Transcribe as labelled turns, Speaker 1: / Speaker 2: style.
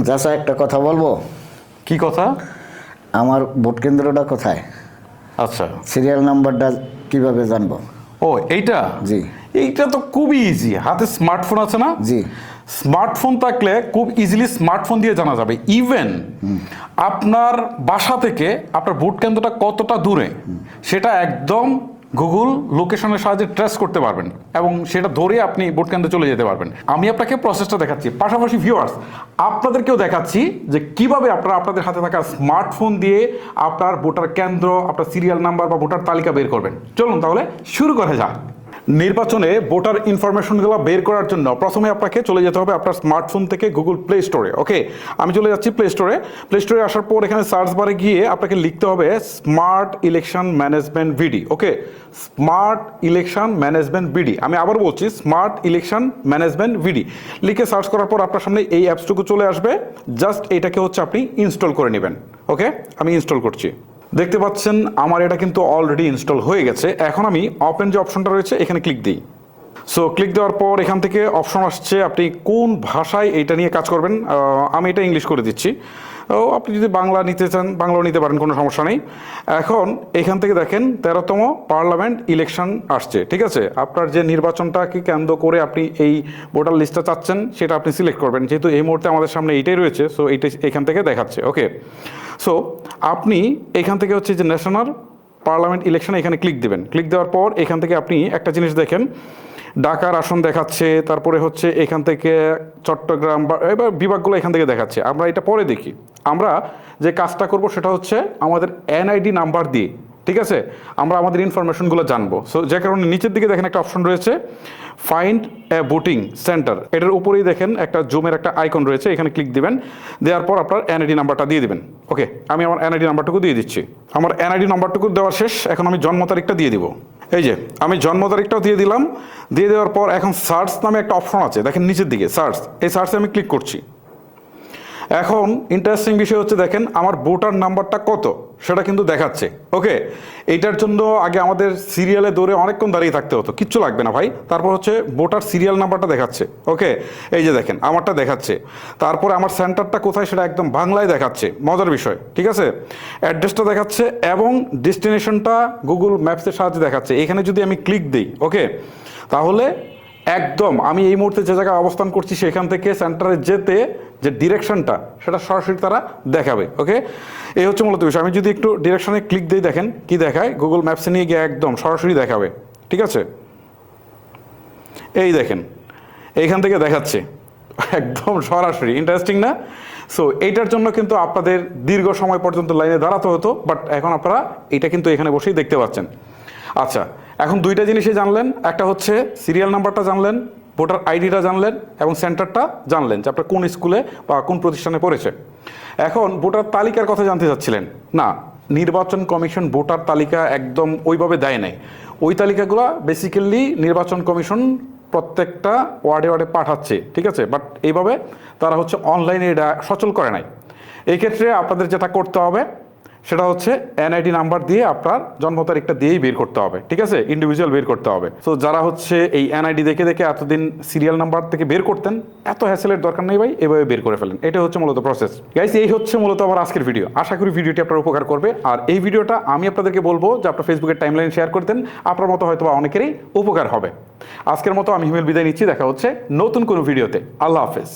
Speaker 1: চাচা একটা কথা বলবো?
Speaker 2: কি কথা?
Speaker 1: আমার ভোট কেন্দ্রটা কোথায়,
Speaker 2: আচ্ছা,
Speaker 1: সিরিয়াল নাম্বারটা কিভাবে জানবো?
Speaker 2: ও এইটা,
Speaker 1: জি
Speaker 2: এইটা তো খুবই ইজি। হাতে স্মার্টফোন আছে না?
Speaker 1: জি।
Speaker 2: স্মার্টফোন থাকলে খুব ইজিলি স্মার্টফোন দিয়ে জানা যাবে। ইভেন আপনার বাসা থেকে আপনার ভোট কেন্দ্রটা কতটা দূরে সেটা একদম গুগল লোকেশনের সাহায্যে ট্রেস করতে পারবেন এবং সেটা ধরে আপনি ভোট কেন্দ্রে চলে যেতে পারবেন। আমি আপনাকে প্রসেসটা দেখাচ্ছি, পাশাপাশি ভিউয়ার্স আপনাদেরকেও দেখাচ্ছি যে কিভাবে আপনারা আপনাদের হাতে থাকা স্মার্টফোন দিয়ে আপনার ভোটার কেন্দ্র, আপনার সিরিয়াল নাম্বার বা ভোটার তালিকা বের করবেন। চলুন তাহলে শুরু করা যাক। নির্বাচনে ভোটার ইনফরমেশনগুলো বের করার জন্য প্রথমে আপনাকে চলে যেতে হবে আপনার স্মার্টফোন থেকে গুগল প্লে স্টোরে। ওকে, আমি চলে যাচ্ছি প্লে স্টোরে। প্লে স্টোরে আসার পর এখানে সার্চ বারে গিয়ে আপনাকে লিখতে হবে স্মার্ট ইলেকশন ম্যানেজমেন্ট ভিডি। ওকে, স্মার্ট ইলেকশন ম্যানেজমেন্ট ভিডি। আমি আবার বলছি স্মার্ট ইলেকশন ম্যানেজমেন্ট ভিডি লিখে সার্চ করার পর আপনার সামনে এই অ্যাপসটুকু চলে আসবে। জাস্ট এটাকে হচ্ছে আপনি ইনস্টল করে নেবেন। ওকে, আমি ইনস্টল করছি। দেখতে পাচ্ছেন আমার এটা কিন্তু অলরেডি ইনস্টল হয়ে গেছে। এখন আমি ওপেন যে অপশনটা রয়েছে এখানে ক্লিক দিই। সো ক্লিক দেওয়ার পর এখান থেকে অপশন আসছে আপনি কোন ভাষায় এটা নিয়ে কাজ করবেন। আমি এটা ইংলিশ করে দিচ্ছি। আপনি যদি বাংলা নিতে চান বাংলাও নিতে পারেন, কোনো সমস্যা নেই। এখন এখান থেকে দেখেন 13তম পার্লামেন্ট ইলেকশন আসছে। ঠিক আছে, আপনার যে নির্বাচনটাকে কেন্দ্র করে আপনি এই ভোটার লিস্টটা চাচ্ছেন সেটা আপনি সিলেক্ট করবেন। যেহেতু এই মুহূর্তে আমাদের সামনে এইটাই রয়েছে, সো এইটাই এখান থেকে দেখাচ্ছে। ওকে, সো আপনি এখান থেকে হচ্ছে যে ন্যাশনাল পার্লামেন্ট ইলেকশন এখানে ক্লিক দেবেন। ক্লিক দেওয়ার পর এখান থেকে আপনি একটা জিনিস দেখেন, ঢাকার আসন দেখাচ্ছে, তারপরে হচ্ছে এখান থেকে চট্টগ্রাম বা এবার বিভাগগুলো এখান থেকে দেখাচ্ছে। আমরা এটা পরে দেখি। আমরা যে কাজটা করব সেটা হচ্ছে আমাদের এনআইডি নাম্বার দিয়ে, ঠিক আছে, আমরা আমাদের ইনফরমেশনগুলো জানবো। সো যে কারণে নিচের দিকে দেখেন একটা অপশন রয়েছে ফাইন্ড এ ভোটিং সেন্টার, এটার উপরেই দেখেন একটা জুমের একটা আইকন রয়েছে, এখানে ক্লিক দিবেন। দেওয়ার পর আপনার এনআইডি নাম্বারটা দিয়ে দিবেন। ওকে, আমি আমার এনআইডি নাম্বারটুকু দিয়ে দিচ্ছি। আমার এনআইডি নাম্বারটুকু দেওয়া শেষ। এখন আমি জন্ম তারিখটা দিয়ে দিব। এই যে আমি জন্ম তারিখটাও দিয়ে দিলাম। দিয়ে দেওয়ার পর এখন সার্চ নামে একটা অপশন আছে, দেখেন নিচের দিকে সার্চ, এই সার্চে আমি ক্লিক করছি। এখন ইন্টারেস্টিং বিষয় হচ্ছে দেখেন আমার ভোটার নাম্বারটা কত সেটা কিন্তু দেখাচ্ছে। ওকে, এইটার জন্য আগে আমাদের সিরিয়ালে দৌড়ে অনেকক্ষণ দাঁড়িয়ে থাকতে হতো, কিচ্ছু লাগবে না ভাই। তারপর হচ্ছে ভোটার সিরিয়াল নাম্বারটা দেখাচ্ছে। ওকে, এই যে দেখেন আমারটা দেখাচ্ছে। তারপরে আমার সেন্টারটা কোথায় সেটা একদম বাংলায় দেখাচ্ছে, মজার বিষয়। ঠিক আছে, অ্যাড্রেসটা দেখাচ্ছে এবং ডেস্টিনেশনটা গুগল ম্যাপসের সাহায্যে দেখাচ্ছে। এখানে যদি আমি ক্লিক দিই, ওকে, তাহলে একদম আমি এই মুহূর্তে যে জায়গায় অবস্থান করছি সেখান থেকে সেন্টারে যেতে যে ডিরেকশনটা সেটা সরাসরি তারা দেখাবে। ওকে, এই হচ্ছে মূলত বিষয়। আমি যদি একটু ডিরেকশনে ক্লিক দিই, দেখেন কি দেখায়, গুগল ম্যাপসে নিয়ে গিয়ে একদম সরাসরি দেখাবে। ঠিক আছে, এই দেখেন এইখান থেকে দেখাচ্ছে একদম সরাসরি। ইন্টারেস্টিং না? সো এইটার জন্য কিন্তু আপনাদের দীর্ঘ সময় পর্যন্ত লাইনে দাঁড়াতে হতো, বাট এখন আপনারা এটা কিন্তু এখানে বসেই দেখতে পাচ্ছেন। আচ্ছা, এখন দুইটা জিনিসই জানলেন, একটা হচ্ছে সিরিয়াল নাম্বারটা জানলেন, ভোটার আইডিটা জানলেন এবং সেন্টারটা জানলেন যে আপনার কোন স্কুলে বা কোন প্রতিষ্ঠানে পড়েছে। এখন ভোটার তালিকার কথা জানতে চাচ্ছিলেন না, নির্বাচন কমিশন ভোটার তালিকা একদম ওইভাবে দেয় নাই। ওই তালিকাগুলো বেসিক্যালি নির্বাচন কমিশন প্রত্যেকটা ওয়ার্ডে ওয়ার্ডে পাঠাচ্ছে। ঠিক আছে, বাট এইভাবে তারা হচ্ছে অনলাইনে এটা সচল করে নাই। এই ক্ষেত্রে আপনাদের যেটা করতে হবে সেটা হচ্ছে এনআইডি নাম্বার দিয়ে আপনার জন্ম তারিখটা দিয়েই বের করতে হবে। ঠিক আছে, ইন্ডিভিজুয়াল বের করতে হবে। তো যারা হচ্ছে এই এনআইডি দেখে দেখে এতদিন সিরিয়াল নাম্বার থেকে বের করতেন, এত হ্যাসেলের দরকার নেই ভাই, এভাবে বের করে ফেলেন। এটা হচ্ছে মূলত প্রসেস। গাইস, এই হচ্ছে মূলত আমার আজকের ভিডিও। আশা করি ভিডিওটি আপনার উপকার করবে। আর এই ভিডিওটা আমি আপনাদেরকে বলবো যে আপনার ফেসবুকের টাইমলাইন শেয়ার করতেন, আপনার মতো হয়তো অনেকেরই উপকার হবে। আজকের মতো আমি হিমেল বিদায় নিচ্ছি। দেখা হচ্ছে নতুন কোনো ভিডিওতে। আল্লাহ হাফেজ।